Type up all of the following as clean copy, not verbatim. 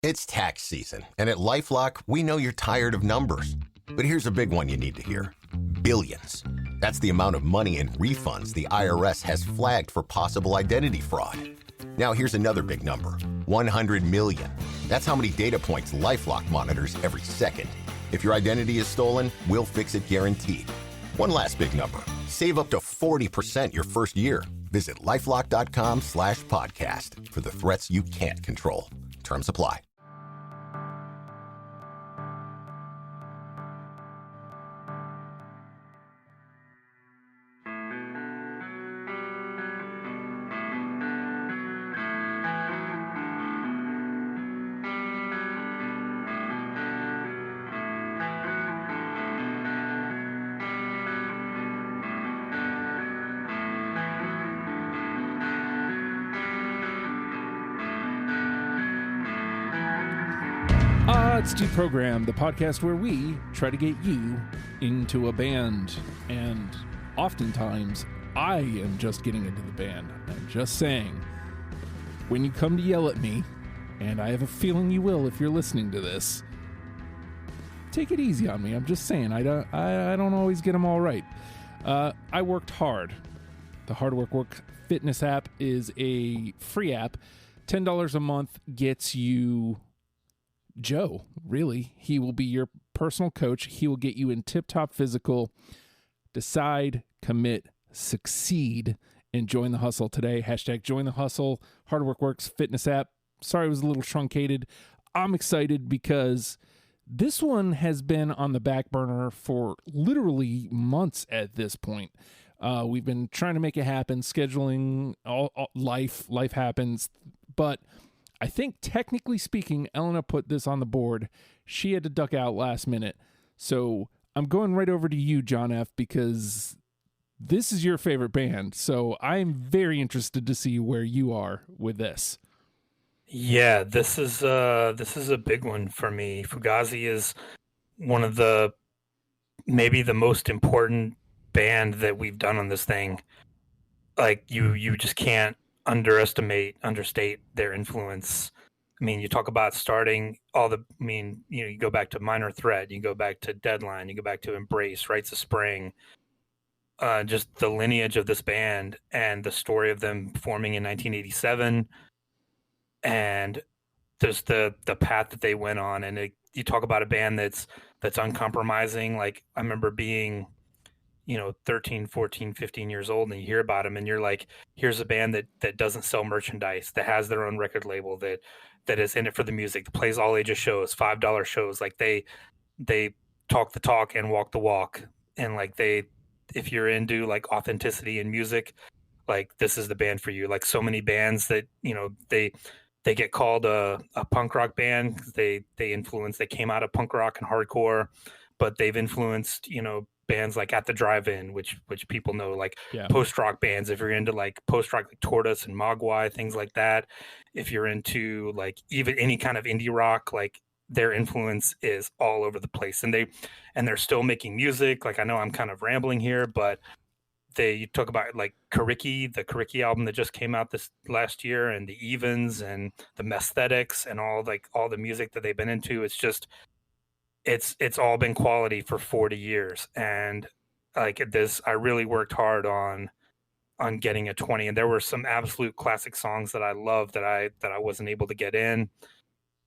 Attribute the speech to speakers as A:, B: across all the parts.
A: It's tax season, and at LifeLock, we know you're tired of numbers. But here's a big one you need to hear. Billions. That's the amount of money in refunds the IRS has flagged for possible identity fraud. Now here's another big number. 100 million. That's how many data points LifeLock monitors every second. If your identity is stolen, we'll fix it guaranteed. One last big number. Save up to 40% your first year. Visit lifelock.com/podcast for the threats you can't control. Terms apply.
B: It's Deprogram, the podcast where we try to get you into a band. And oftentimes, I am just getting into the band. I'm just saying, when you come to yell at me, and I have a feeling you will if you're listening to this, take it easy on me. I'm just saying, I don't always get them all right. I worked hard. The Hard Work Fitness app is a free app. $10 a month gets you Joe, really. He will be your personal coach. He will get you in tip-top physical. Decide, commit, succeed, and join the hustle today. Hashtag join the hustle. Hard Work Works Fitness app. Sorry it was a little truncated. I'm excited because this one has been on the back burner for literally months at this point. We've been trying to make it happen, scheduling, all life happens, but I think technically speaking, Elena put this on the board. She had to duck out last minute. So I'm going right over to you, John F., because this is your favorite band. So I'm very interested to see where you are with this.
C: Yeah, this is a big one for me. Fugazi is one of maybe the most important band that we've done on this thing. Like you just can't understate their influence. I mean, you talk about starting you go back to Minor Threat, you go back to Deadline, you go back to Embrace, Rites of Spring, just the lineage of this band and the story of them forming in 1987 and just the path that they went on. And you talk about a band that's uncompromising. Like, I remember being 13, 14, 15 years old, and you hear about them and you're like, here's a band that doesn't sell merchandise, that has their own record label, that is in it for the music, that plays all ages shows, $5 shows. Like they talk the talk and walk the walk. And like if you're into like authenticity in music, like this is the band for you. Like so many bands that, they get called a punk rock band. They came out of punk rock and hardcore, but they've influenced, bands like At the Drive-In, which people know, like post-rock bands. If you're into like post-rock, like Tortoise and Mogwai, things like that. If you're into like even any kind of indie rock, like their influence is all over the place. And they're still making music. Like, I know I'm kind of rambling here, but you talk about like the Kariki album that just came out this last year, and the Evens and the Mesthetics and all the music that they've been into. It's just, it's all been quality for 40 years. And like this, I really worked hard on getting a 20, and there were some absolute classic songs that I love that I wasn't able to get in.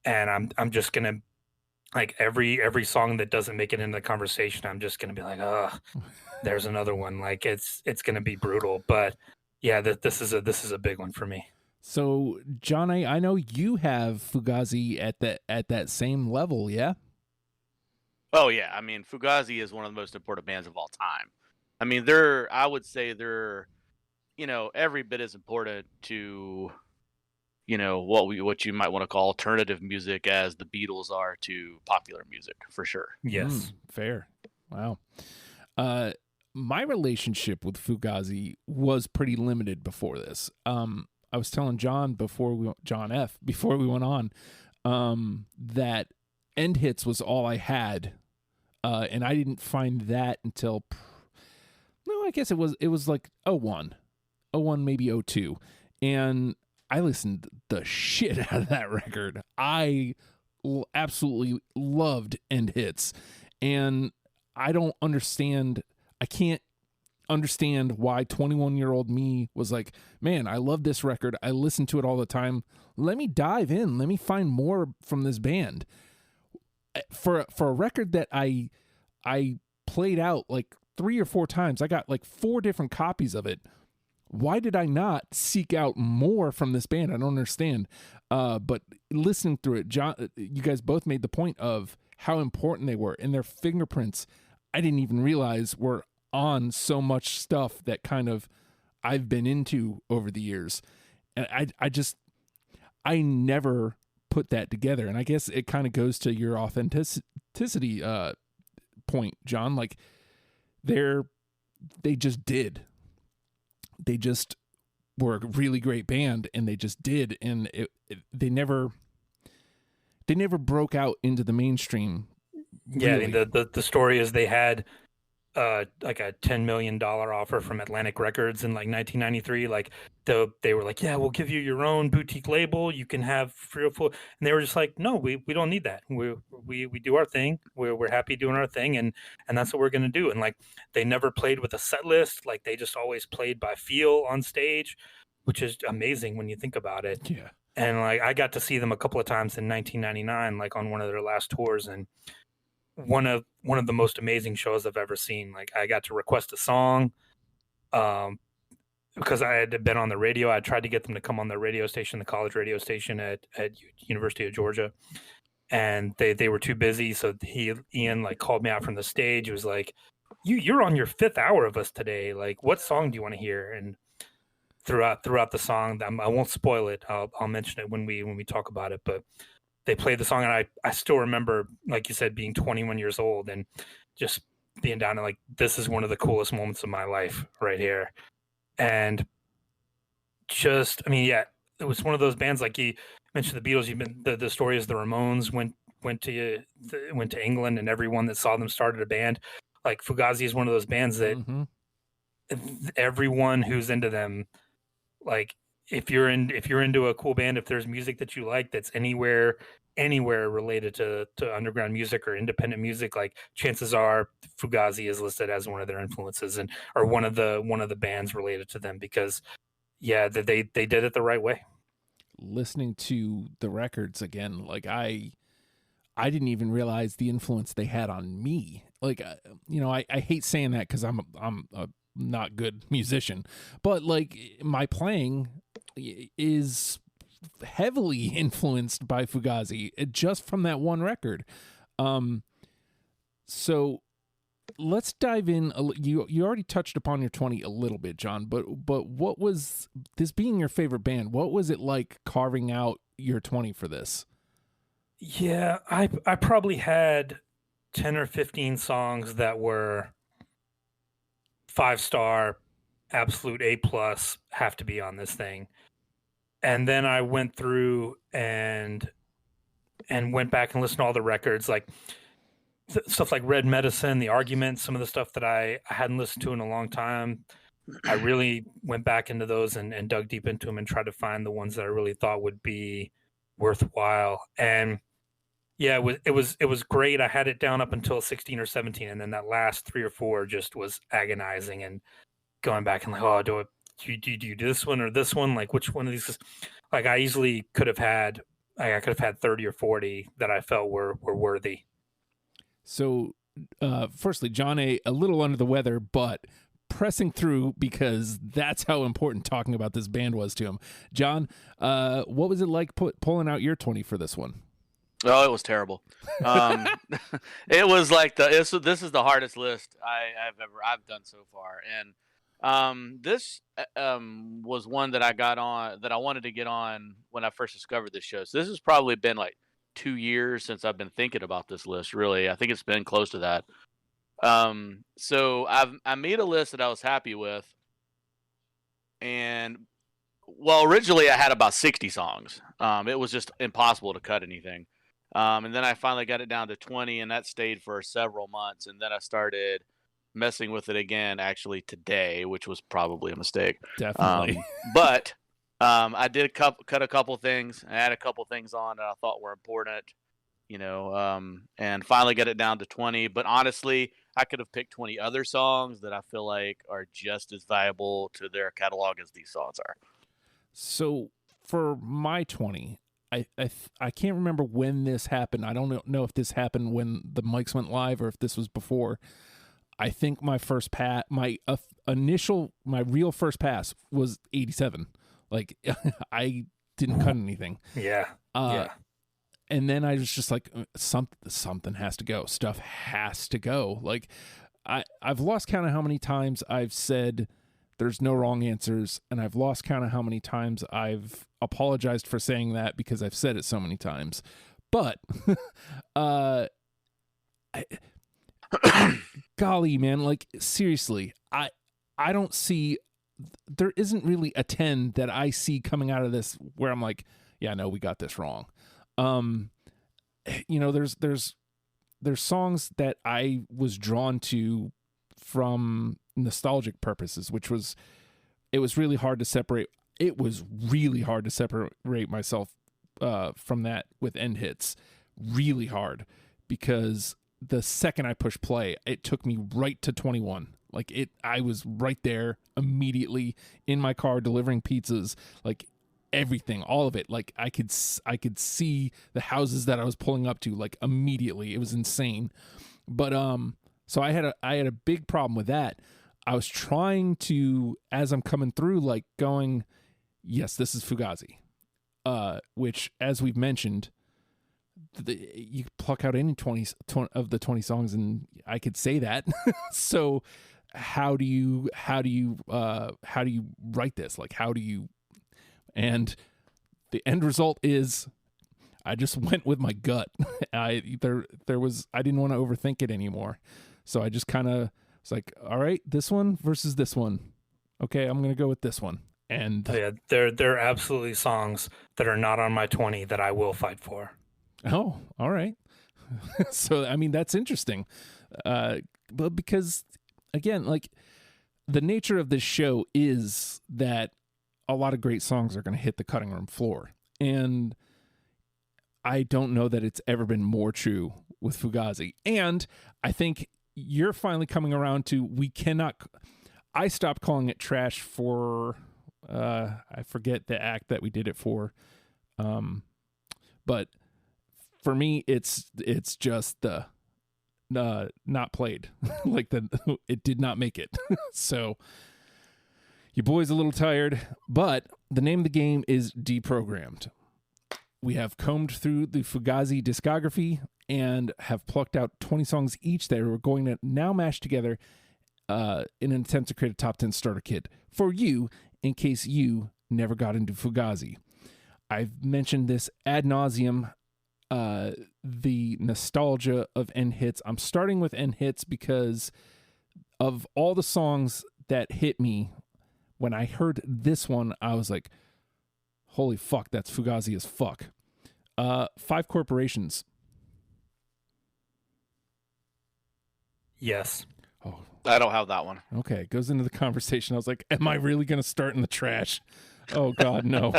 C: And I'm just going to, like, every song that doesn't make it into the conversation, I'm just going to be like, oh, there's another one. Like it's going to be brutal, but yeah, this is a big one for me.
B: So John, I know you have Fugazi at that same level. Yeah.
D: Oh yeah, I mean, Fugazi is one of the most important bands of all time. I mean, I would say they're, every bit as important to, what you might want to call alternative music as the Beatles are to popular music, for sure.
C: Yes.
B: Fair. Wow. My relationship with Fugazi was pretty limited before this. I was telling John F. before we went on, that End Hits was all I had. And I didn't find that until, I guess it was like 01, maybe 02. And I listened the shit out of that record. I absolutely loved End Hits, and I don't understand. I can't understand why 21-year-old me was like, man, I love this record. I listen to it all the time. Let me dive in. Let me find more from this band. For a record that I played out like 3 or 4 times, I got like 4 different copies of it. Why did I not seek out more from this band? I don't understand. But listening through it, John, you guys both made the point of how important they were, and their fingerprints, I didn't even realize were on so much stuff that kind of I've been into over the years. And I never put that together. And I guess it kind of goes to your authenticity point, John. Like they just did. They just were a really great band, and they just did. And they never broke out into the mainstream.
C: Yeah,
B: Really.
C: I mean, the story is they had like a $10 million offer from Atlantic Records in like 1993. Like they were like, yeah, we'll give you your own boutique label. You can have free or full. And they were just like, no, we don't need that. We do our thing. We're happy doing our thing. And that's what we're going to do. And like, they never played with a set list. Like they just always played by feel on stage, which is amazing when you think about it.
B: Yeah.
C: And like, I got to see them a couple of times in 1999, like on one of their last tours. And one of the most amazing shows I've ever seen. Like I got to request a song because I had been on the radio. I tried to get them to come on the radio station, the college radio station at University of Georgia, and they were too busy. So Ian like called me out from the stage. He was like, you're on your 5th hour of us today. Like, what song do you want to hear? And throughout the song, I won't spoil it. I'll mention it when we talk about it, but they played the song, and I still remember, like you said, being 21 years old and just being down and like, this is one of the coolest moments of my life right here. And just, I mean, yeah, it was one of those bands, like you mentioned the Beatles. The story is the Ramones went to England, and everyone that saw them started a band. Like Fugazi is one of those bands that everyone who's into them, like, if you're into a cool band, if there's music that you like that's anywhere related to underground music or independent music, like chances are Fugazi is listed as one of their influences or one of the bands related to them, because yeah, they did it the right way.
B: Listening to the records again, like I didn't even realize the influence they had on me. Like, I hate saying that because I'm a not good musician, but like my playing is heavily influenced by Fugazi just from that one record. So let's dive in. You already touched upon your 20 a little bit, John, but what was this being your favorite band? What was it like carving out your 20 for this?
C: Yeah, I probably had 10 or 15 songs that were 5-star, absolute A+, have to be on this thing. And then I went through and went back and listened to all the records, like stuff like Red Medicine, The Argument, some of the stuff that I hadn't listened to in a long time. I really went back into those and dug deep into them and tried to find the ones that I really thought would be worthwhile. And yeah, it was great. I had it down up until 16 or 17, and then that last 3 or 4 just was agonizing, and going back and like, oh, do you do this one or this one? Like, which one of these? Like, I easily could have had 30 or 40 that I felt were worthy.
B: So, firstly, John a little under the weather, but pressing through because that's how important talking about this band was to him. John, what was it like pulling out your 20 for this one?
D: Oh, it was terrible. It was like this is the hardest list I've done so far, and this was one that I got on, that I wanted to get on when I first discovered this show. So this has probably been like 2 years since I've been thinking about this list. Really, I think it's been close to that. So I made a list that I was happy with, and well, originally I had about 60 songs. It was just impossible to cut anything. And then I finally got it down to 20, and that stayed for several months. And then I started messing with it again, actually today, which was probably a mistake.
B: Definitely.
D: But I did cut a couple things. I had a couple things on that I thought were important, and finally get it down to 20. But honestly, I could have picked 20 other songs that I feel like are just as valuable to their catalog as these songs are.
B: So for my 20, I can't remember when this happened. I don't know if this happened when the mics went live or if this was before. I think my first pass, my real first pass was 87. Like I didn't cut anything.
C: Yeah.
B: And then I was just like, something has to go. Stuff has to go. Like I've lost count of how many times I've said there's no wrong answers, and I've lost count of how many times I've apologized for saying that because I've said it so many times. But golly, man, like seriously, I don't see, there isn't really a 10 that I see coming out of this where I'm like, yeah, no, we got this wrong. There's songs that I was drawn to from nostalgic purposes, it was really hard to separate. It was really hard to separate myself from that with End Hits. Really hard, because the second I pushed play, it took me right to 21. Like I was right there immediately in my car delivering pizzas, like everything, all of it. Like I could see the houses that I was pulling up to, like immediately. It was insane. But so I had a big problem with that. I was trying to, as I'm coming through, like going, yes, this is Fugazi, which, as we've mentioned, you pluck out any 20 of the 20 songs, and I could say that. So how do you write this? Like, how do you? And the end result is, I just went with my gut. I didn't want to overthink it anymore, so I just kind of was like, all right, this one versus this one. Okay, I'm gonna go with this one. And
C: yeah, there are absolutely songs that are not on my 20 that I will fight for.
B: Oh, all right. So I mean, that's interesting, but because again, like the nature of this show is that a lot of great songs are going to hit the cutting room floor, and I don't know that it's ever been more true with Fugazi. And I think you're finally coming around to, I stopped calling it trash for, I forget the act that we did it for. But for me, it's just the, not played. Like it did not make it. So your boy's a little tired, but the name of the game is Deprogrammed. We have combed through the Fugazi discography and have plucked out 20 songs each that we're going to now mash together in an attempt to create a top 10 starter kit for you, in case you never got into Fugazi. I've mentioned this ad nauseum, the nostalgia of End Hits. I'm starting with End Hits because of all the songs that hit me. When I heard this one, I was like, holy fuck, that's Fugazi as fuck. 5 Corporations.
C: Yes.
B: Oh,
D: I don't have that one.
B: okay. It goes into the conversation. I was like, am I really going to start in the trash? Oh, God, no.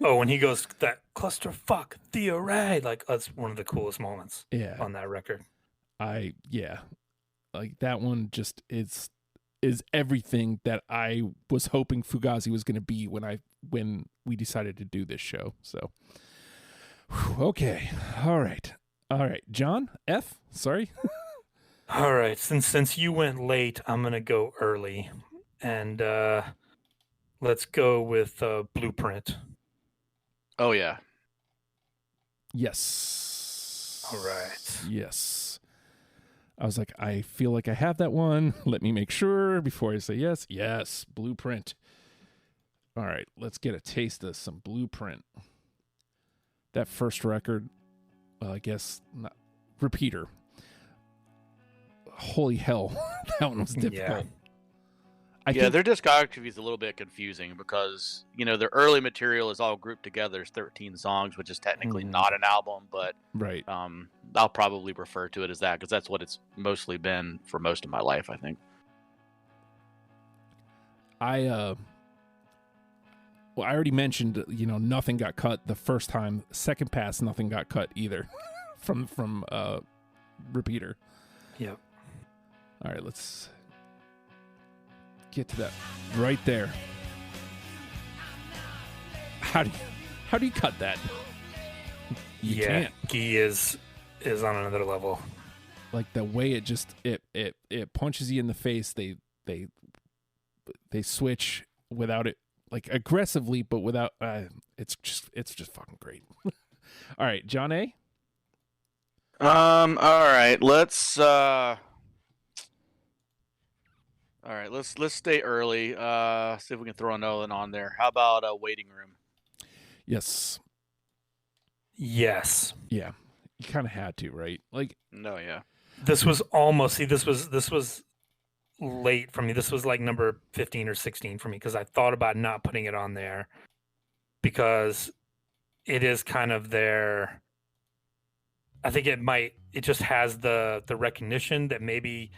C: Oh, when he goes, that clusterfuck, the array. Like, that's one of the coolest moments on that record.
B: Yeah. Like, that one just is everything that I was hoping Fugazi was going to be when we decided to do this show. So, okay. All right. John F. Sorry.
C: All right. Since you went late, I'm gonna go early, and let's go with Blueprint.
D: Oh yeah.
B: Yes.
C: All right.
B: Yes. I was like, I feel like I have that one. Let me make sure before I say yes. Yes, Blueprint. All right, let's get a taste of some Blueprint. That first record, I guess, not, Repeater. Holy hell, that one was difficult.
D: Yeah. Their discography is a little bit confusing because, their early material is all grouped together as 13 songs, which is technically not an album, but
B: right.
D: I'll probably refer to it as that because that's what it's mostly been for most of my life, I think.
B: Well, I already mentioned, nothing got cut the first time. Second pass, nothing got cut either from repeater.
C: Yep.
B: All right, let's get to that right there. How do you cut that? You can't.
C: Gee is on another level.
B: Like the way it just it punches you in the face. They switch without it, like aggressively, but without. It's just fucking great. All right, John A.
D: All right. Let's stay early. See if we can throw another one on there. How about a waiting room?
B: Yes.
C: Yes.
B: Yeah. You kind of had to, right? Like,
D: No, yeah.
C: This was almost. This was late for me. This was like number 15 or 16 for me because I thought about not putting it on there because it is kind of their. I think it just has the recognition that maybe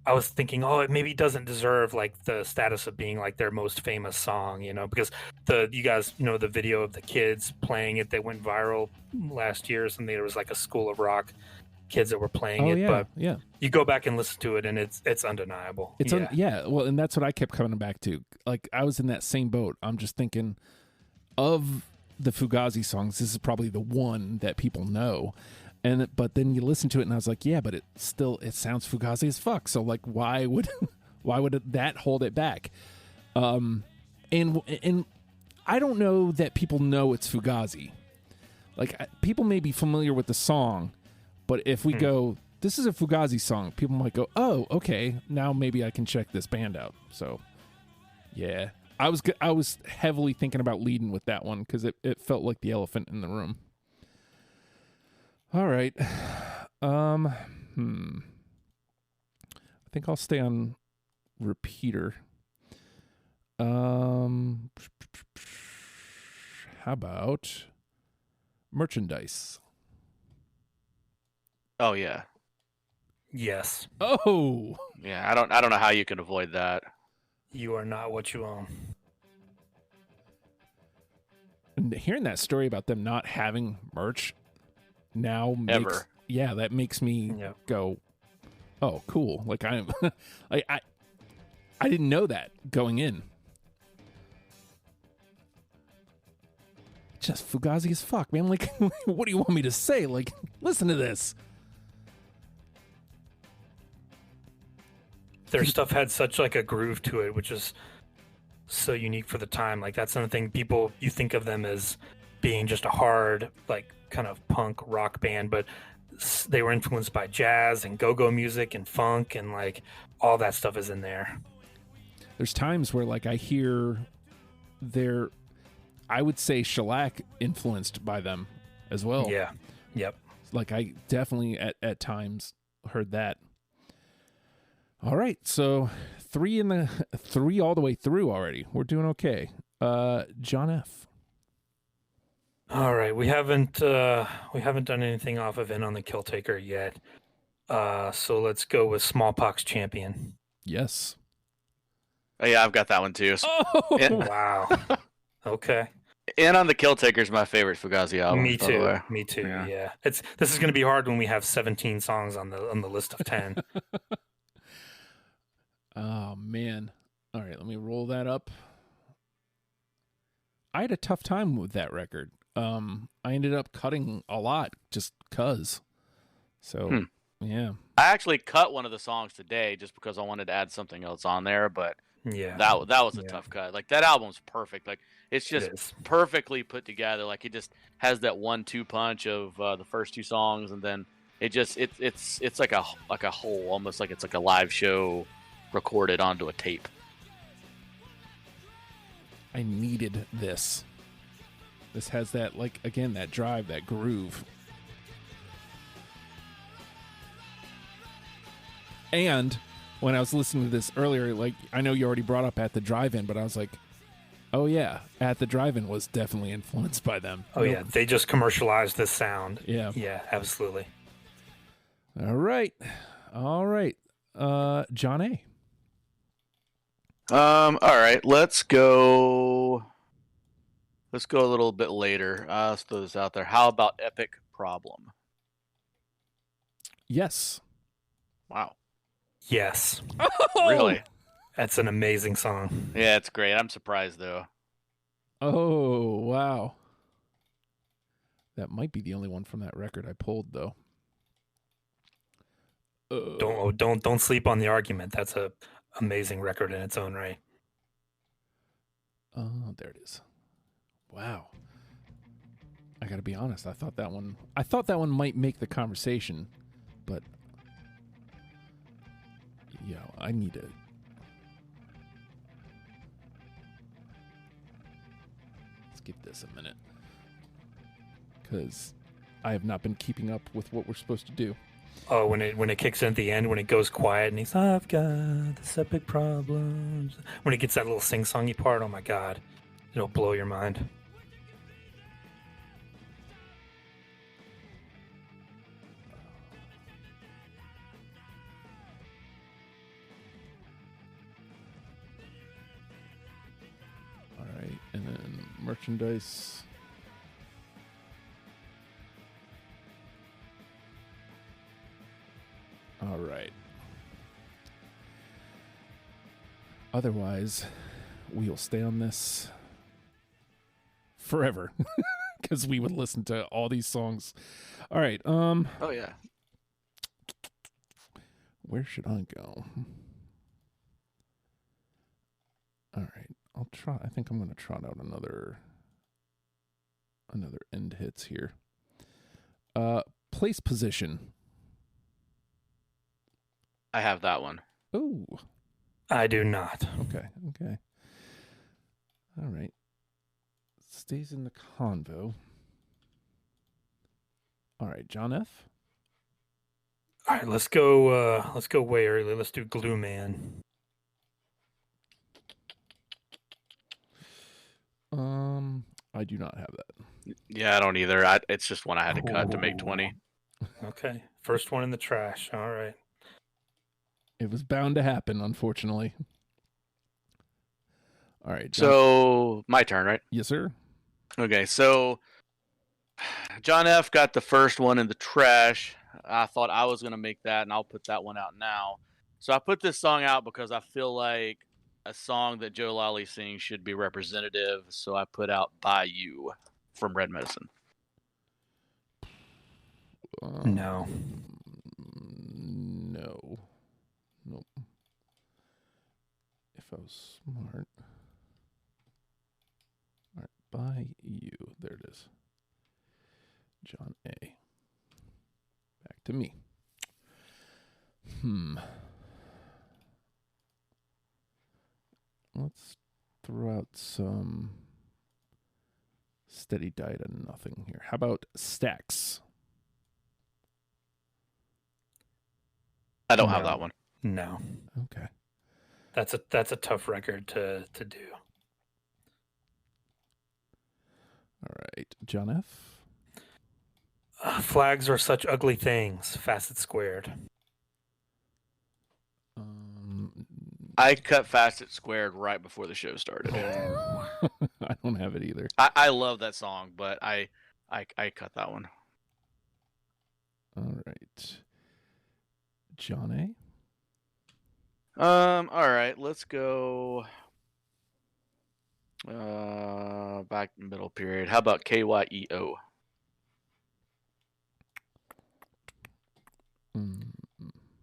C: I was thinking, it maybe doesn't deserve like the status of being like their most famous song, because you guys know the video of the kids playing it that went viral last year or something. There was like a School of Rock kids that were playing it, but you go back and listen to it and it's undeniable.
B: Well, and that's what I kept coming back to. Like I was in that same boat. I'm just thinking of the Fugazi songs. This is probably the one that people know. But then you listen to it, and I was like, yeah, but it sounds Fugazi as fuck. So like, why would that hold it back? And I don't know that people know it's Fugazi. Like people may be familiar with the song, but if we go, this is a Fugazi song, people might go, oh, okay, now maybe I can check this band out. So yeah, I was heavily thinking about leading with that one because it felt like the elephant in the room. All right. I think I'll stay on repeater. How about merchandise?
D: Oh yeah.
C: Yes.
B: Oh.
D: Yeah, I don't know how you can avoid that.
C: You are not what you own.
B: And hearing that story about them not having merch now that makes me go, oh, cool. Like I didn't know that going in. Just Fugazi as fuck, man. Like, what do you want me to say? Like, listen to this.
C: Their stuff had such like a groove to it, which is so unique for the time. Like that's another thing you think of them as being just a hard, like kind of punk rock band, but they were influenced by jazz and go-go music and funk and like all that stuff is in there.
B: There's times where like I hear I would say shellac influenced by them as well.
C: Yeah. Yep.
B: Like I definitely at times heard that. All right, so 3 all the way through already. We're doing okay. John F.
C: All right, we haven't done anything off of In on the Kill Taker yet. So let's go with Smallpox Champion.
B: Yes.
D: Oh yeah, I've got that one too.
B: Oh
C: wow. Okay.
D: In on the Kill Taker is my favorite Fugazi album.
C: Me too. Yeah. This is going to be hard when we have 17 songs on the list of 10.
B: Oh man. All right, let me roll that up. I had a tough time with that record. I ended up cutting a lot just cuz. So, yeah.
D: I actually cut one of the songs today just because I wanted to add something else on there, but
C: yeah,
D: that was a tough cut. Like that album's perfect. Like it's just perfectly put together. Like it just has that 1-2 punch of the first 2 songs, and then it's like a whole, almost like it's like a live show recorded onto a tape.
B: I needed this. This has that, like, again, that drive, that groove. And when I was listening to this earlier, like, I know you already brought up At the Drive-In, but I was like, oh yeah, At the Drive-In was definitely influenced by them.
C: Oh yeah, they just commercialized this sound.
B: Yeah.
C: Yeah, absolutely.
B: All right. John A.
D: All right, let's go. Let's go a little bit later. Let's throw this out there. How about Epic Problem?
B: Yes.
D: Wow.
C: Yes.
D: Really?
C: That's an amazing song.
D: Yeah, it's great. I'm surprised though.
B: Oh, wow. That might be the only one from that record I pulled, though.
C: Don't sleep on the argument. That's a amazing record in its own right.
B: Oh, there it is. Wow. I got to be honest. I thought that one might make the conversation, but yeah, I need to. Let's give this a minute, because I have not been keeping up with what we're supposed to do.
C: Oh, when it kicks in at the end, when it goes quiet and he's, I've got this epic problems. When it gets that little sing-songy part, oh my God, it'll blow your mind.
B: All right, and then merchandise. All right. Otherwise, we'll stay on this forever because we would listen to all these songs. All right.
D: Oh yeah.
B: Where should I go? All right. I'll try. I think I'm going to trot out another end hits here. Place position.
D: I have that one.
B: Oh.
C: I do not.
B: Okay. All right. Stays in the convo. All right, John F.
C: All right, let's go way early. Let's do Glue Man.
B: I do not have that.
D: Yeah, I don't either. It's just one I had to cut to make 20.
C: Okay, first one in the trash. All right.
B: It was bound to happen, unfortunately. All right. John.
D: So my turn, right?
B: Yes, sir.
D: Okay, so John F got the first one in the trash. I thought I was gonna make that, and I'll put that one out now. So I put this song out because I feel like a song that Joe Lally sings should be representative. So I put out "By You" from Red Medicine.
C: No.
B: No. Nope. If I was smart. All right. By You. There it is. John A. Back to me. Let's throw out some steady diet of nothing here. How about Stacks?
D: I don't have that one.
C: No.
B: Okay.
C: That's a tough record to do.
B: All right. John F.
C: Flags are such ugly things. Facet Squared.
D: I cut Facet Squared right before the show started.
B: I don't have it either.
D: I love that song, but I cut that one.
B: All right. John A.
D: All right, let's go back middle period. How about KYEO?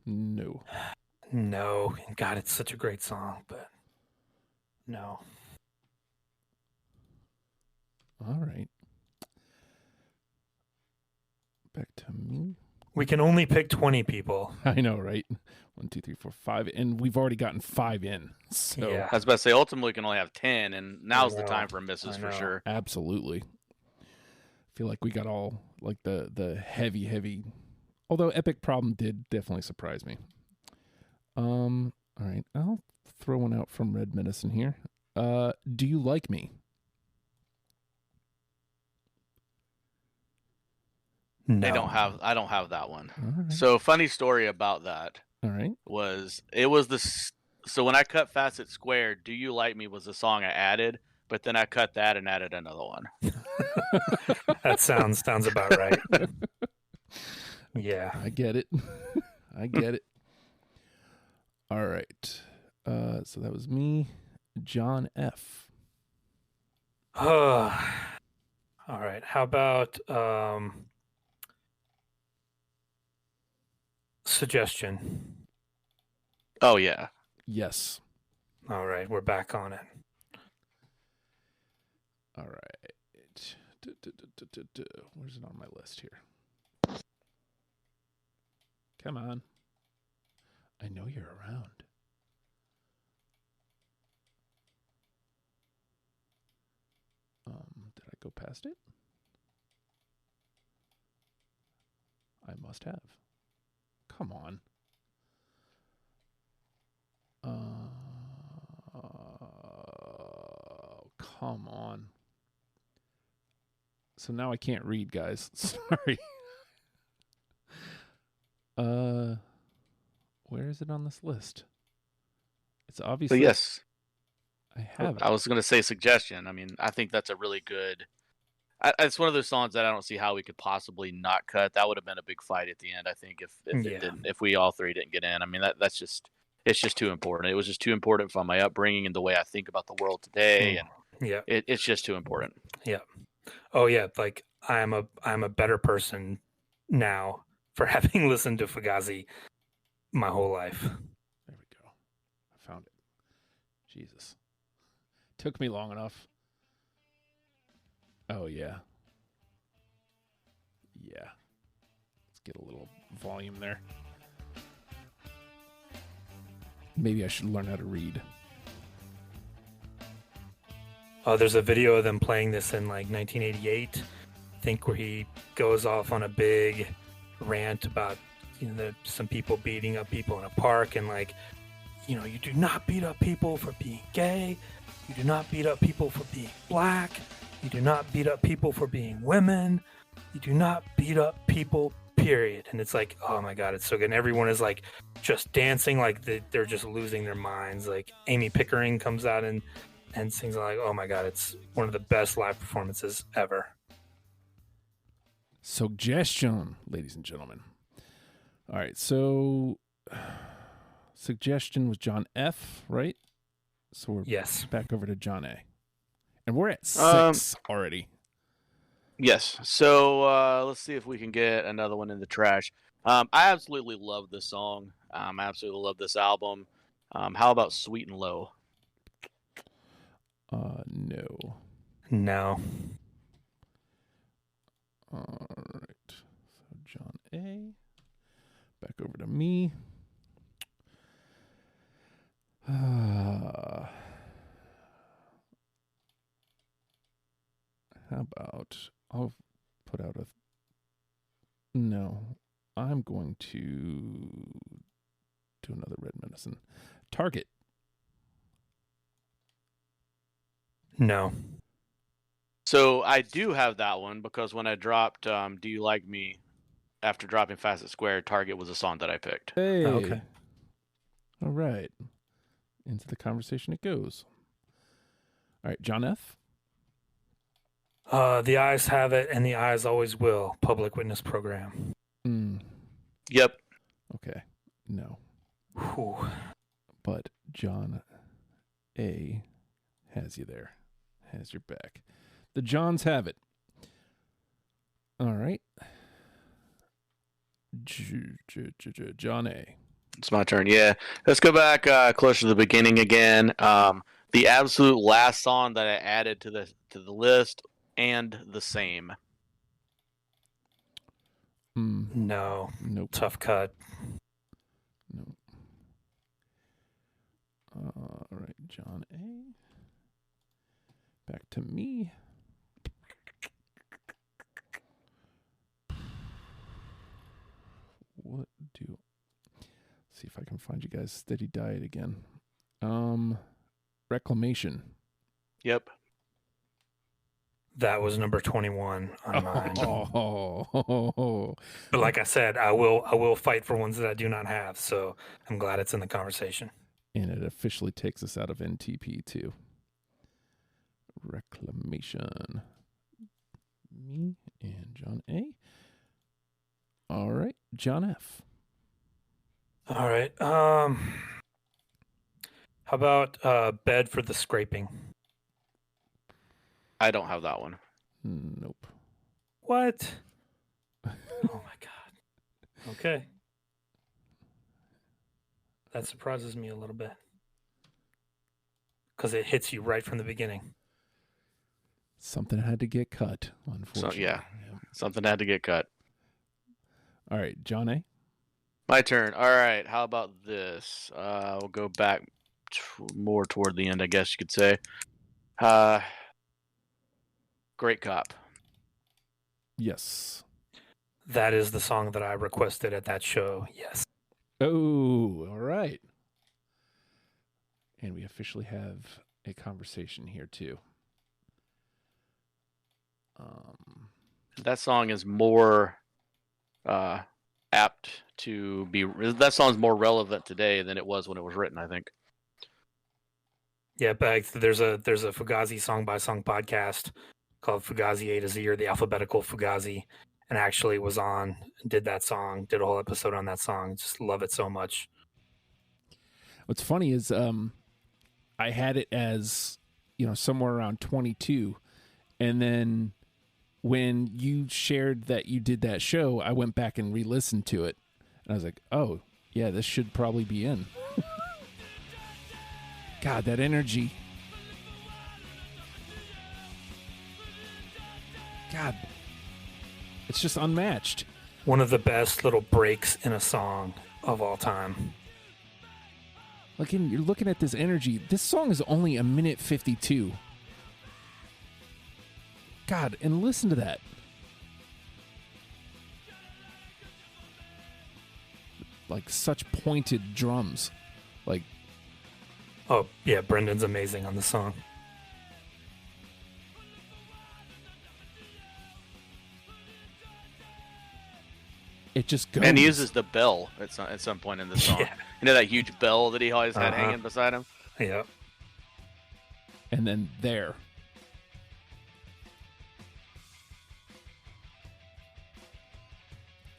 B: No.
C: No. God, it's such a great song, but no.
B: All right. Back to me.
C: We can only pick 20 people.
B: I know, right? 1, 2, 3, 4, 5, and we've already gotten 5 in. So
C: Yeah.
D: I was about to say, ultimately, we can only have 10, and now's the time for misses for sure.
B: Absolutely. I feel like we got all like the heavy. Although Epic Problem did definitely surprise me. All right, I'll throw one out from Red Medicine here. Do You Like Me?
C: No.
D: I don't have that one.
B: All right.
D: So funny story about that
B: All right.
D: was so when I cut Facet Squared, "Do You Like Me" was the song I added, but then I cut that and added another one.
C: That sounds about right. Yeah.
B: I get it. I get it. All right. So that was me, John F.
C: All right. How about suggestion?
D: Oh yeah.
B: Yes.
C: All right, we're back on it.
B: All right. Where's it on my list here? Come on. I know you're around. Did I go past it? I must have. Come on. Come on. So now I can't read, guys. Sorry. Where is it on this list? It's
D: So
B: obviously.
D: yes,
B: I have it.
D: I was going to say suggestion. I mean, I think that's a really good. It's one of those songs that I don't see how we could possibly not cut. That would have been a big fight at the end, I think, if we all three didn't get in. I mean, it's just too important. It was just too important for my upbringing and the way I think about the world today, and it's just too important.
C: Yeah. Oh yeah, like I'm a better person now for having listened to Fugazi my whole life.
B: There we go. I found it. Jesus. Took me long enough. Oh, yeah. Yeah. Let's get a little volume there. Maybe I should learn how to read.
C: Oh, there's a video of them playing this in like 1988, I think, where he goes off on a big rant about some people beating up people in a park, and like, you do not beat up people for being gay, you do not beat up people for being black, you do not beat up people for being women, you do not beat up people, period. And it's like, oh my god, it's so good. And everyone is like just dancing like they're just losing their minds. Like Amy Pickering comes out and sings, like, oh my god, it's one of the best live performances ever.
B: Suggestion, ladies and gentlemen. All right, so suggestion was John F, right? So we're back over to John A. And we're at 6 already.
D: Yes. So let's see if we can get another one in the trash. I absolutely love this song. I absolutely love this album. How about Sweet and Low?
B: No.
C: No.
B: All right. So John A. Back over to me. How about I'll put out a. No, I'm going to do another Red Medicine. Target.
C: No.
D: So I do have that one because when I dropped Do You Like Me after dropping Facet Square, Target was a song that I picked.
B: Hey.
C: Okay.
B: All right. Into the conversation it goes. All right, John F.
C: The Eyes Have It and the Eyes Always Will. Public Witness Program.
D: Yep.
B: Okay. No.
C: Whew.
B: But John A. has you there. Has your back. The Johns have it. All right. John A.
D: It's my turn. Yeah. Let's go back closer to the beginning again. The absolute last song that I added to the list, And the Same.
C: No.
B: Nope.
C: Tough cut.
B: No. All right, John A. Back to me. What do? See if I can find you guys Steady Diet again. Reclamation.
D: Yep.
C: That was number 21 on mine.
B: Oh.
C: But like I said, I will fight for ones that I do not have. So I'm glad it's in the conversation.
B: And it officially takes us out of NTP too. Reclamation. Me and John A. All right, John F.
C: All right. How about Bed for the Scraping?
D: I don't have that one.
B: Nope.
C: What? Oh my god. Okay. That surprises me a little bit. Because it hits you right from the beginning.
B: Something had to get cut,
D: So
B: unfortunately.
D: yeah, something had to get cut.
B: All right, John A.
D: My turn. All right. How about this? We'll go back more toward the end, I guess you could say. Great Cop.
B: Yes.
C: That is the song that I requested at that show. Yes.
B: Oh, all right. And we officially have a conversation here too.
D: That song is more apt to be. That song's more relevant today than it was when it was written, I think.
C: Yeah, but there's a Fugazi song by song podcast called Fugazi A to Z, or the alphabetical Fugazi, and actually was on, did that song, did a whole episode on that song. Just love it so much.
B: What's funny is I had it as, somewhere around 22, and then when you shared that you did that show, I went back and re-listened to it, and I was like, oh yeah, this should probably be in. God, that energy. God, it's just unmatched.
C: One of the best little breaks in a song of all time.
B: You're looking at this energy. This song is only a minute 52. God, and listen to that. Like such pointed drums. Like,
C: Oh, yeah, Brendan's amazing on the song.
B: it just goes.
D: And he uses the bell at some point in the song.
C: Yeah.
D: You know that huge bell that he always had hanging beside him?
C: Yeah.
B: And then there.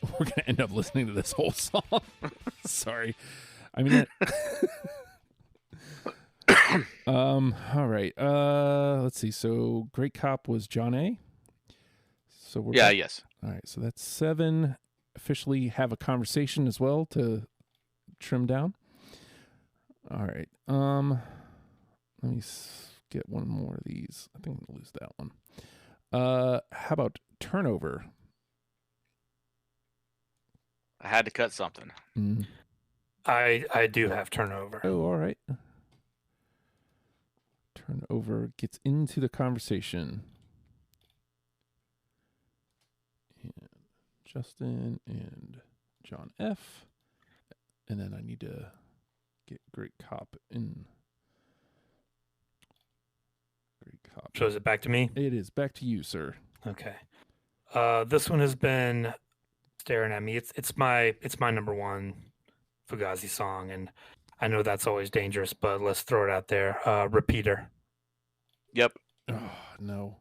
B: We're going to end up listening to this whole song. Sorry. I mean, all right. Let's see. So Great Cop was John A. So we're back.
D: Yes.
B: All right. So that's 7. Officially have a conversation as well to trim down. All right. Let me get one more of these. I think I'm going to lose that one. How about Turnover?
D: I had to cut something.
B: Mm.
C: I do have Turnover.
B: Oh, all right. Turnover gets into the conversation. And Justin and John F. And then I need to get Great Cop in. Great Cop.
C: So is it back to me?
B: It is back to you, sir.
C: Okay. This one has been staring at me. It's my number one Fugazi song, and I know that's always dangerous, but let's throw it out there. Repeater.
D: Yep.
B: Oh, no.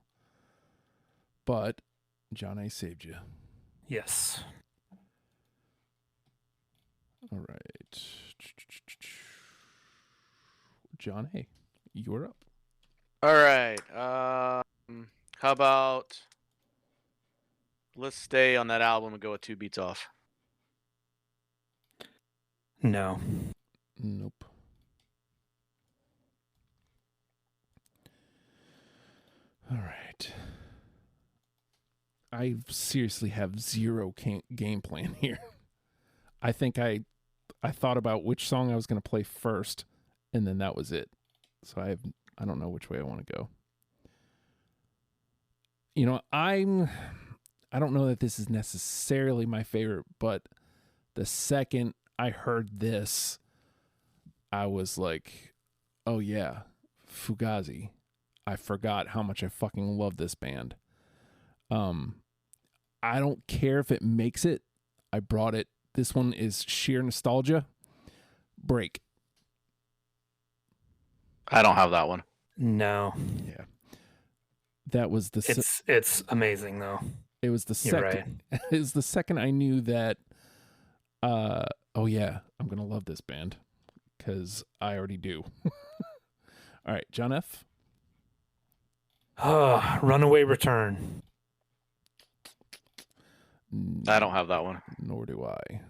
B: But John A. saved you.
C: Yes.
B: All right. John A., you're up.
D: All right. How about let's stay on that album and go with 2 Beats Off.
C: No.
B: Nope. All right. I seriously have zero game plan here. I think I thought about which song I was going to play first, and then that was it. So I don't know which way I want to go. I don't know that this is necessarily my favorite, but the second I heard this, I was like, oh yeah, Fugazi. I forgot how much I fucking love this band. I don't care if it makes it. I brought it. This one is sheer nostalgia. Break.
D: I don't have that one.
C: No.
B: Yeah. That was the
C: It's amazing though.
B: it was the
C: You're
B: second it was the second I knew that oh yeah, I'm going to love this band cuz I already do. All right, John F.
C: Runaway Return.
D: I don't have that one.
B: Nor do I.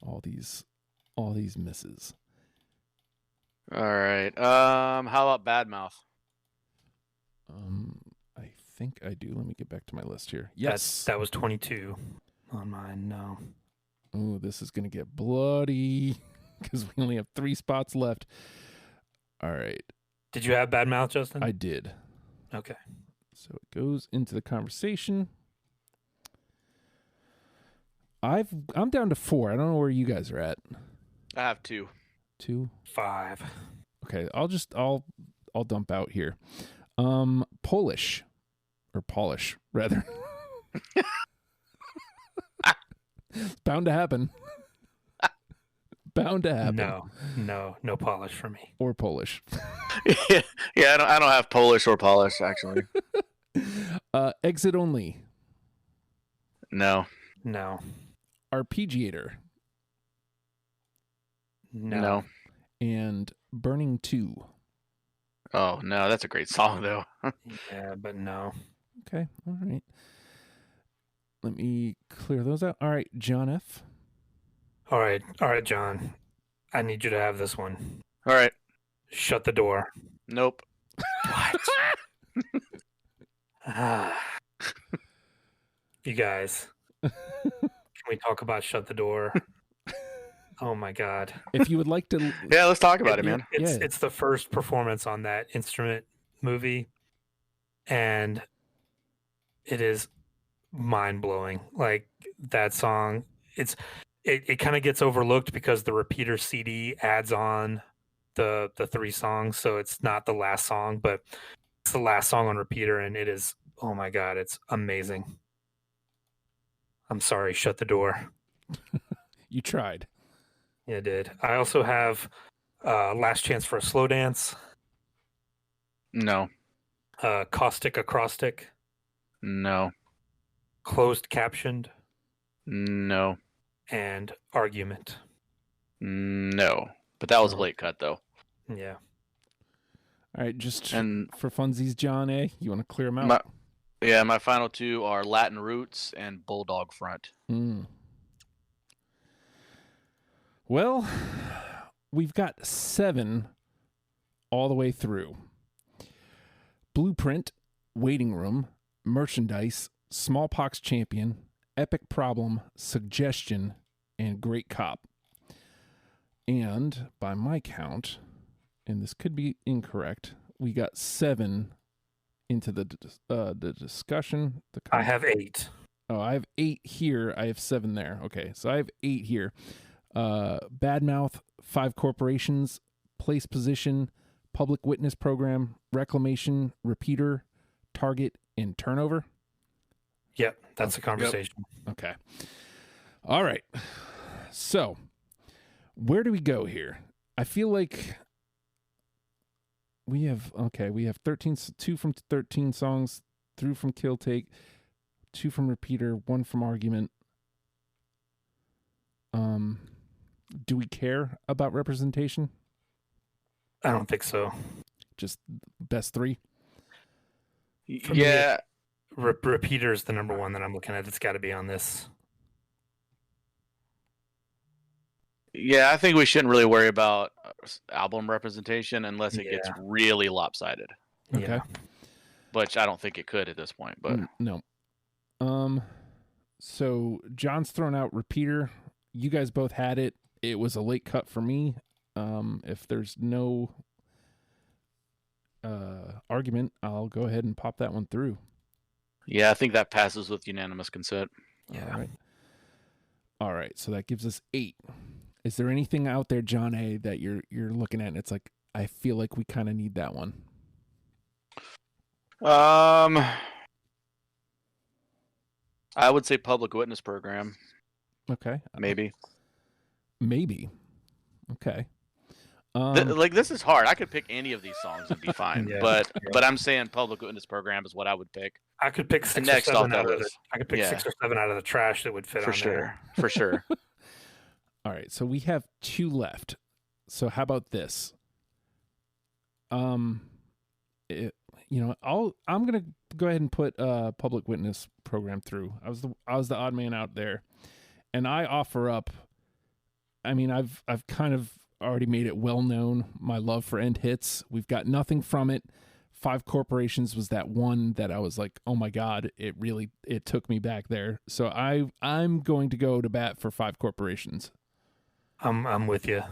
B: All these misses.
D: All right. How about Badmouth?
B: I think I do. Let me get back to my list here. Yes.
C: That was 22 on mine. No.
B: Oh, this is going to get bloody because we only have 3 spots left. All right.
C: Did you have Bad Mouth, Justin?
B: I did.
C: Okay.
B: So it goes into the conversation. I'm down to 4. I don't know where you guys are at.
D: I have 2.
B: 2?
C: 5.
B: Okay, I'll dump out here. Polish rather. It's bound to happen. Bound to happen.
C: No polish for me.
B: Or Polish.
D: Yeah, I don't have Polish or Polish actually.
B: Exit Only.
D: No.
B: Arpeggiator.
C: No.
B: And Burning 2.
D: Oh no, that's a great song though.
C: Yeah, but no.
B: Okay, all right. Let me clear those out. All right, John F.
C: All right, John. I need you to have this one.
D: All right.
C: Shut the door.
D: Nope.
C: What? You guys, can we talk about Shut the Door? Oh my God.
B: If you would like to...
D: Yeah, let's talk about it, man.
C: It's the first performance on that instrument movie, and it is mind-blowing. Like, that song, it kind of gets overlooked because the repeater CD adds on the 3 songs, so it's not the last song, but it's the last song on repeater, and it is, oh my God, it's amazing. I'm sorry, Shut the Door.
B: You tried.
C: Yeah, I did. I also have Last Chance for a Slow Dance.
D: No.
C: Caustic Acrostic.
D: No.
C: Closed Captioned.
D: No.
C: And Argument.
D: No. But that was a late cut, though.
C: Yeah.
B: All right, for funsies, John A., you want to clear them out?
D: My final 2 are Latin Roots and Bulldog Front.
B: Well, we've got 7 all the way through. Blueprint, Waiting Room, Merchandise, Smallpox Champion, Epic Problem, Suggestion, and Great Cop. And by my count, and this could be incorrect, we got 7 into the discussion.
C: I have 8.
B: Oh, I have 8 here. I have 7 there. Okay, so I have 8 here. Badmouth, 5 Corporations, Place Position, Public Witness Program, Reclamation, Repeater, Target, and Turnover.
C: Yep, that's the conversation.
B: Yep. Okay. All right. So, where do we go here? I feel like we have 2 from 13 songs, 3 from Kill Take, 2 from Repeater, 1 from Argument. Do we care about representation?
C: I don't think so.
B: Just best 3?
D: Yeah.
C: Repeater is the number 1 that I'm looking at. It's got to be on this.
D: Yeah, I think we shouldn't really worry about album representation unless it gets really lopsided.
B: Okay.
C: Yeah.
D: Which I don't think it could at this point, but
B: no. So John's thrown out Repeater. You guys both had it. It was a late cut for me. If there's no argument, I'll go ahead and pop that one through.
D: Yeah, I think that passes with unanimous consent.
C: Yeah.
B: All right. So that gives us 8. Is there anything out there, John A., that you're looking at and it's like, I feel like we kind of need that one?
D: I would say Public Witness Program.
B: Okay.
D: Maybe.
B: Okay.
D: This is hard. I could pick any of these songs and be fine.
C: Yeah,
D: but I'm saying Public Witness Program is what I would pick.
C: I could pick
D: And next off that list.
C: I could pick
D: Yeah.
C: 6 or 7 out of the trash that would fit
D: For
C: on
D: sure.
C: there.
D: For sure.
B: All right, so we have 2 left. So how about this? I'm gonna go ahead and put Public Witness Program through. I was the odd man out there, and I offer up. I mean, I've kind of already made it well known my love for End Hits. We've got nothing from it. 5 Corporations was that one that I was like, oh my god, it took me back there. So I'm going to go to bat for 5 Corporations.
C: I'm with you.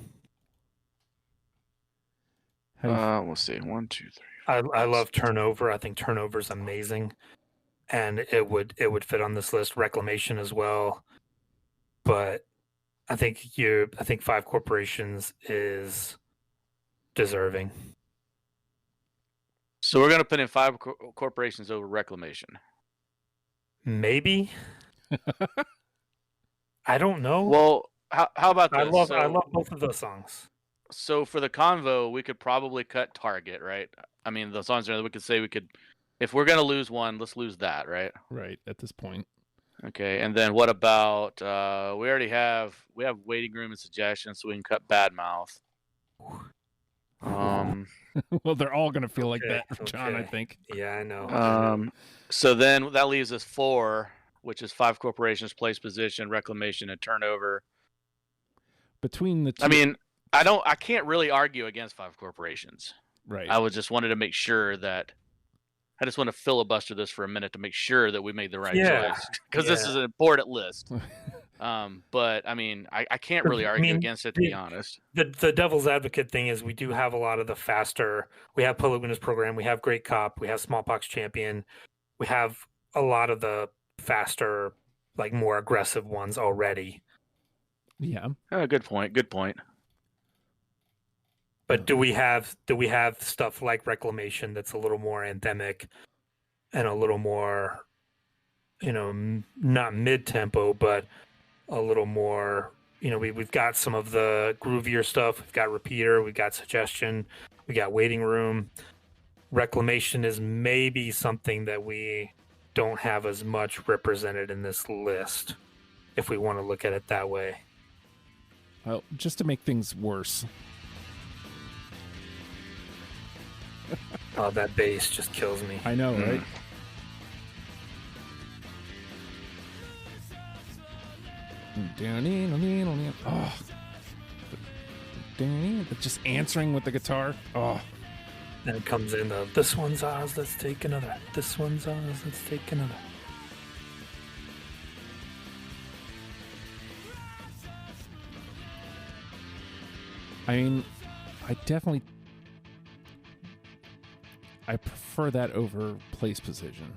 D: We'll see. 1, 2, 3.
C: I love Turnover. I think Turnover's amazing, and it would fit on this list. Reclamation as well, but I think 5 Corporations is deserving.
D: So we're gonna put in 5 Corporations over Reclamation.
C: Maybe. I don't know.
D: Well, how about this?
C: I love both of those songs.
D: So for the convo, we could probably cut Target, right? I mean, the songs are we could say if we're gonna lose one, let's lose that, right?
B: Right at this point.
D: Okay, and then what about we have Waiting Room and Suggestions, so we can cut Bad Mouth.
B: Well, they're all gonna feel like that, John. I
C: okay.
B: think.
C: Yeah, I know.
D: So then that leaves us 4, which is 5 Corporations, Place Position, Reclamation, and Turnover.
B: Between the 2,
D: I mean, I can't really argue against 5 Corporations.
B: right?
D: I wanted to make sure that I just want to filibuster this for a minute to make sure that we made the right choice, because this is an important list. But I mean, I can't really argue against it, to be honest.
C: The devil's advocate thing is we do have a lot of the faster. We have Public Witness Program. We have Great Cop. We have Smallpox Champion. We have a lot of the faster, like more aggressive ones already.
B: Yeah.
D: Good point. Good point.
C: But do we have stuff like Reclamation that's a little more anthemic and a little more, not mid-tempo, but a little more, we've got some of the groovier stuff. We've got Repeater, we've got Suggestion, we got Waiting Room. Reclamation is maybe something that we don't have as much represented in this list, if we want to look at it that way.
B: Well, just to make things worse.
C: Oh, that bass just kills me.
B: I know, right? Oh. Just answering with the guitar. Oh.
C: Then it comes in this one's ours, let's take another. This one's ours, let's take another.
B: I mean, I prefer that over Place Position.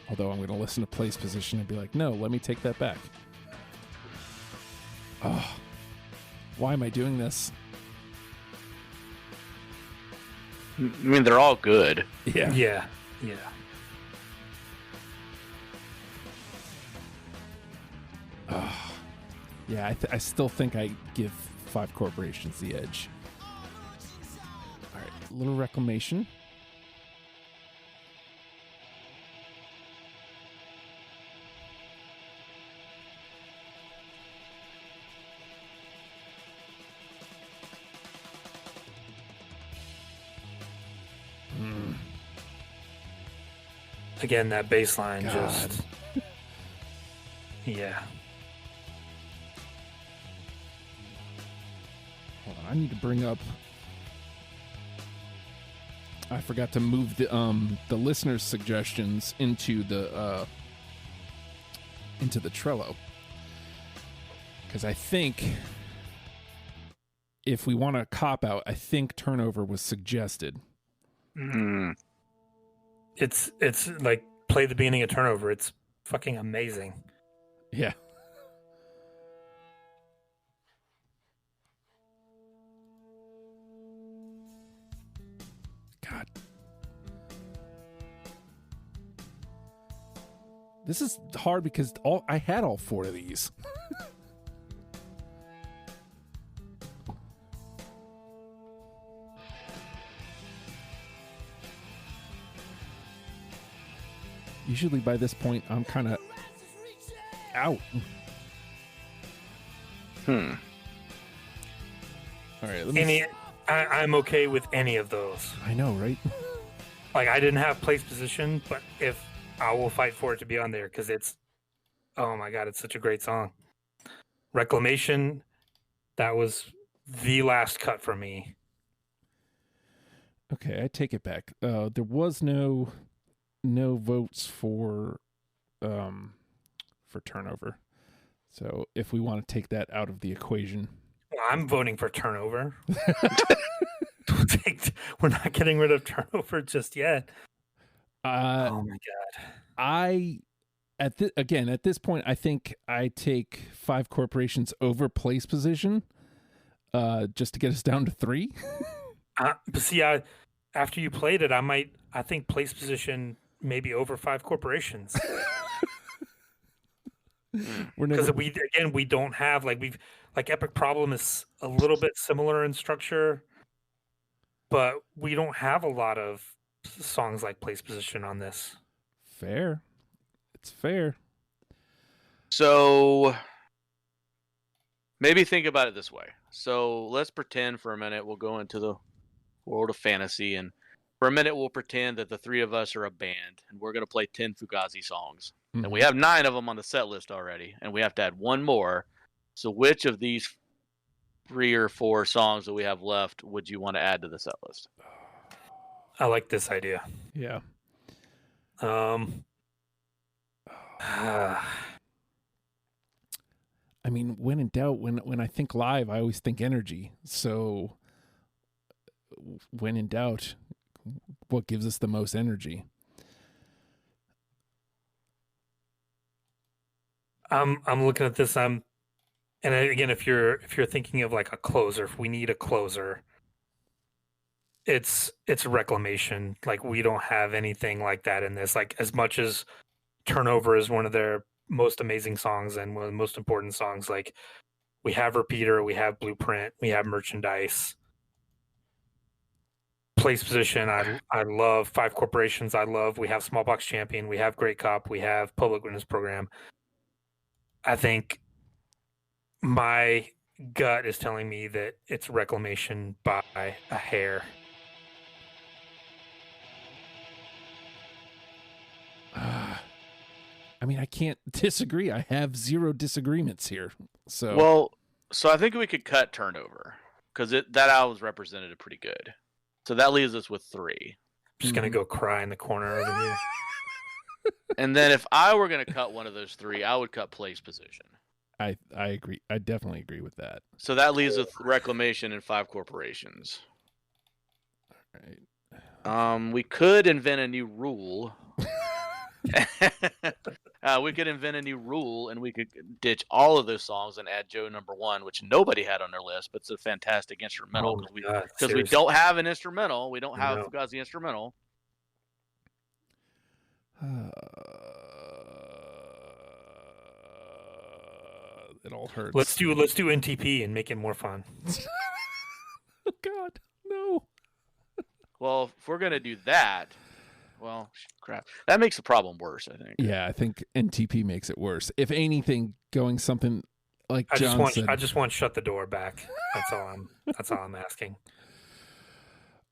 B: Although I'm going to listen to Place Position and be like, no, let me take that back. Oh, why am I doing this?
D: I mean, they're all good.
B: Yeah.
C: Yeah.
B: Oh, yeah, I still think I give 5 Corporations the edge. All right, a little Reclamation.
C: Again, that bass line just... Yeah.
B: Hold on, I need to bring up... I forgot to move the listeners' suggestions into the Trello. Because I think if we want a cop-out, I think Turnover was suggested.
C: It's like play the beginning of Turnover. It's fucking amazing.
B: Yeah. God. This is hard because I had all 4 of these. Usually by this point, I'm kind of out.
D: Hmm.
B: All right.
C: I'm okay with any of those.
B: I know, right?
C: Like, I didn't have place position, but if I will fight for it to be on there because it's, oh my God, it's such a great song. Reclamation, that was the last cut for me.
B: Okay, I take it back. There was no votes for turnover. So if we want to take that out of the equation,
C: I'm voting for turnover. We're not getting rid of turnover just yet. Oh my God.
B: At this point, I think I take 5 corporations over place position, just to get us down to 3.
C: But see, after you played it, I think place position maybe over 5 corporations. Because we don't have like Epic Problem is a little bit similar in structure, but we don't have a lot of songs like place position on this.
B: Fair. It's fair.
D: So maybe think about it this way. So let's pretend for a minute we'll go into the world of fantasy, and for a minute we'll pretend that the 3 of us are a band and we're going to play 10 Fugazi songs. And we have 9 of them on the set list already, and we have to add 1 more. So which of these 3 or 4 songs that we have left would you want to add to the set list?
C: I like this idea.
B: Yeah.
C: I
B: mean, when in doubt, when I think live, I always think energy. So when in doubt, what gives us the most energy?
C: I'm looking at this. And again, if you're thinking of like a closer, if we need a closer, it's Reclamation. Like, we don't have anything like that in this. Like, as much as Turnover is one of their most amazing songs and one of the most important songs, like, we have Repeater, we have Blueprint, we have Merchandise. Place position, I love 5 corporations. I love, we have Smallbox Champion, we have Great Cop, we have Public Witness Program. I think my gut is telling me that it's Reclamation by a hair.
B: I mean, I can't disagree. I have 0 disagreements here.
D: So I think we could cut Turnover because that album was represented pretty good. So that leaves us with 3.
C: I'm just gonna go cry in the corner over here.
D: And then if I were gonna cut one of those 3, I would cut place position.
B: I agree. I definitely agree with that.
D: So that leaves with Reclamation and 5 corporations.
B: All right.
D: We could invent a new rule. We could invent a new rule, and we could ditch all of those songs and add Joe number 1, which nobody had on their list, but it's a fantastic instrumental because we don't have an instrumental. We don't have a Fugazi instrumental.
B: It all hurts.
C: Let's do NTP and make it more fun.
B: Oh God, no.
D: Well, if we're gonna do that, well, crap, that makes the problem worse, I think.
B: Yeah, I think NTP makes it worse. If anything, going something like
C: I
B: John said.
C: I just want Shut the Door back. That's all I'm asking.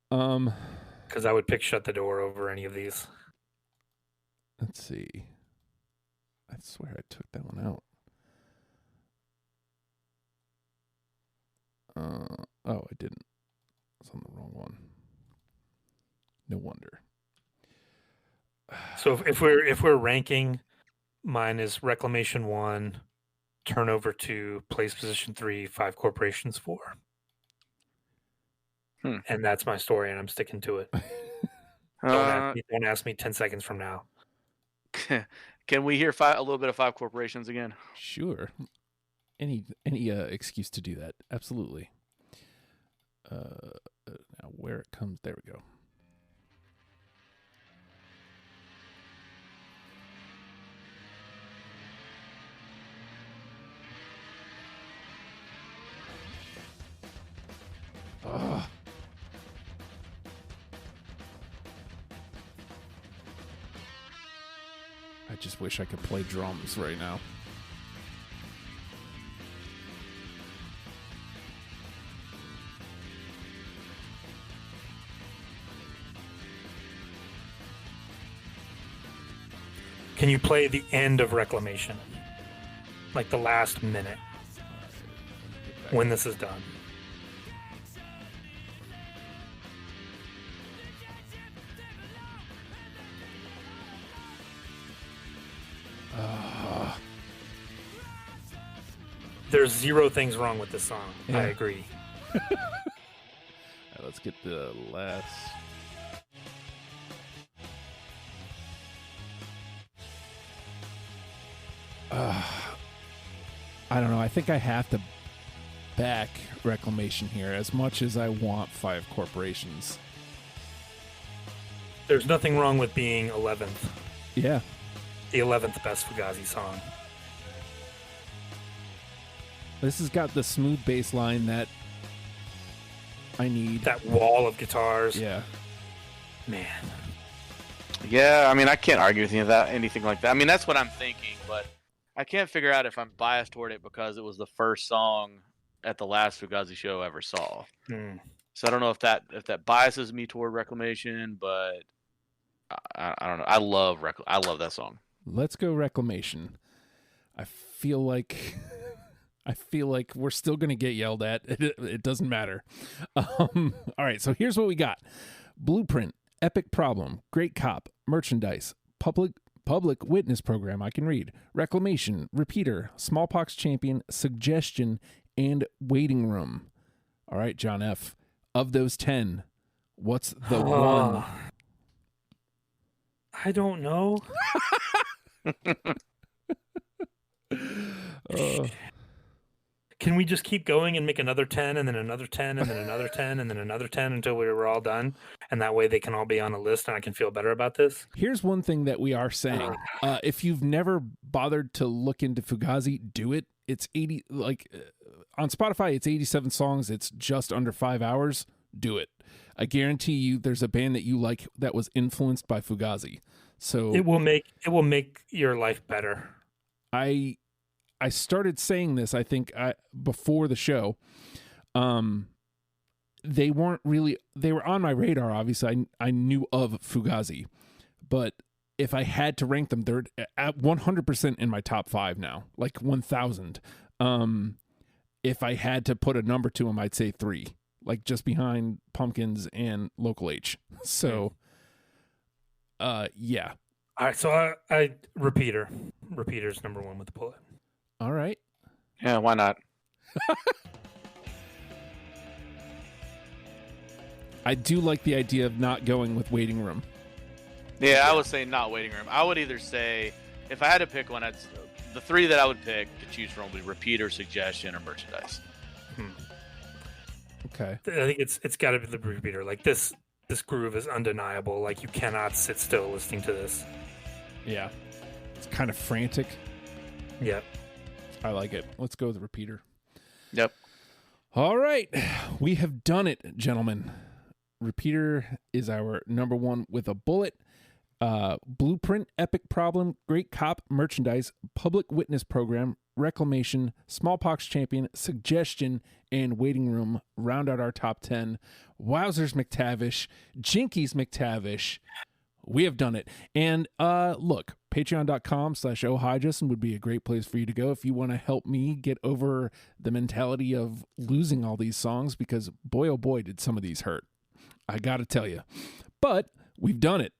C: Because I would pick Shut the Door over any of these.
B: Let's see. I swear I took that one out. Oh, I didn't. It's on the wrong one. No wonder.
C: So if we're ranking, mine is Reclamation 1, Turnover 2, Place Position 3, 5 Corporations 4. And that's my story, and I'm sticking to it. Don't ask me 10 seconds from now.
D: Can we hear a little bit of 5 corporations again?
B: Sure. Any excuse to do that. Absolutely. Now where it comes, there we go. Ugh. just wish I could play drums right now.
C: Can you play the end of Reclamation? Like the last minute. When this is done. There's zero things wrong with this song.
B: Yeah.
C: I agree.
B: All right, let's get the last. I don't know. I think I have to back Reclamation here as much as I want Five Corporations.
C: There's nothing wrong with being 11th.
B: Yeah.
C: The 11th best Fugazi song.
B: This has got the smooth bass line that I need.
C: That wall of guitars.
B: Yeah.
C: Man.
D: Yeah, I mean, I can't argue with anything like that. I mean, that's what I'm thinking, but I can't figure out if I'm biased toward it because it was the first song at the last Fugazi show I ever saw. So I don't know if that biases me toward Reclamation, but I don't know. I love that song.
B: Let's go Reclamation. I feel like we're still going to get yelled at. It doesn't matter. All right, so here's what we got. Blueprint, Epic Problem, Great Cop, Merchandise, Public Witness Program, I can read, Reclamation, Repeater, Smallpox Champion, Suggestion, and Waiting Room. All right, John F. Of those 10, what's the one?
C: I don't know. Can we just keep going and make another 10 and then another 10 and then another 10 and then another 10 until we're all done? And that way they can all be on a list and I can feel better about this?
B: Here's one thing that we are saying. If you've never bothered to look into Fugazi, do it. It's 80, on Spotify, it's 87 songs. It's just under 5 hours. Do it. I guarantee you there's a band that you like that was influenced by Fugazi. So
C: it will make your life better.
B: I started saying this, I think, before the show. They were on my radar, obviously. I knew of Fugazi. But if I had to rank them, they're at 100% in my top 5 now, like 1,000. If I had to put a number to them, I'd say 3, like just behind Pumpkins and Local H. So, yeah.
C: All right, so I Repeater's number 1 with the bullet.
B: All right.
D: Yeah, why not?
B: I do like the idea of not going with Waiting Room.
D: Yeah, I would say not Waiting Room. I would either say, if I had to pick one, the 3 that I would pick to choose from would be Repeater, Suggestion, or Merchandise.
B: Okay.
C: I think it's got to be the Repeater. Like this groove is undeniable. Like you cannot sit still listening to this.
B: Yeah. It's kind of frantic.
C: Yep.
B: I like it. Let's go with the Repeater.
D: Yep.
B: All right. We have done it, gentlemen. Repeater is our number 1 with a bullet. Blueprint, Epic Problem, Great Cop, Merchandise, Public Witness Program, Reclamation, Smallpox Champion, Suggestion, and Waiting Room round out our top 10. Wowzers McTavish, Jinkies McTavish. We have done it. And look, patreon.com/ohijustin would be a great place for you to go if you want to help me get over the mentality of losing all these songs, because boy, oh boy, did some of these hurt. I got to tell you. But we've done it.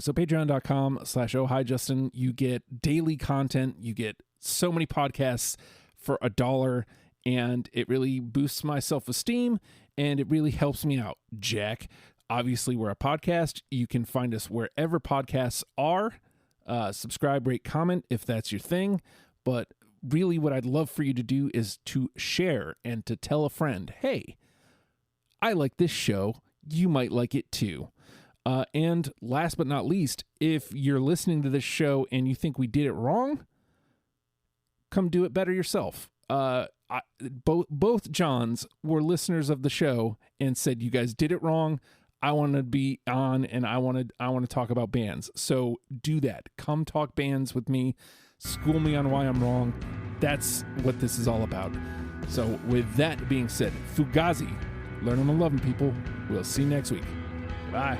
B: So patreon.com/ohijustin, you get daily content. You get so many podcasts for $1, and it really boosts my self-esteem, and it really helps me out, Jack. Obviously, we're a podcast. You can find us wherever podcasts are. Subscribe, rate, comment if that's your thing. But really what I'd love for you to do is to share and to tell a friend, hey, I like this show. You might like it too. And last but not least, if you're listening to this show and you think we did it wrong, come do it better yourself. Both Johns were listeners of the show and said you guys did it wrong. I want to be on, and I want to talk about bands. So do that. Come talk bands with me. School me on why I'm wrong. That's what this is all about. So with that being said, Fugazi, learn them and love them, people. We'll see you next week. Bye.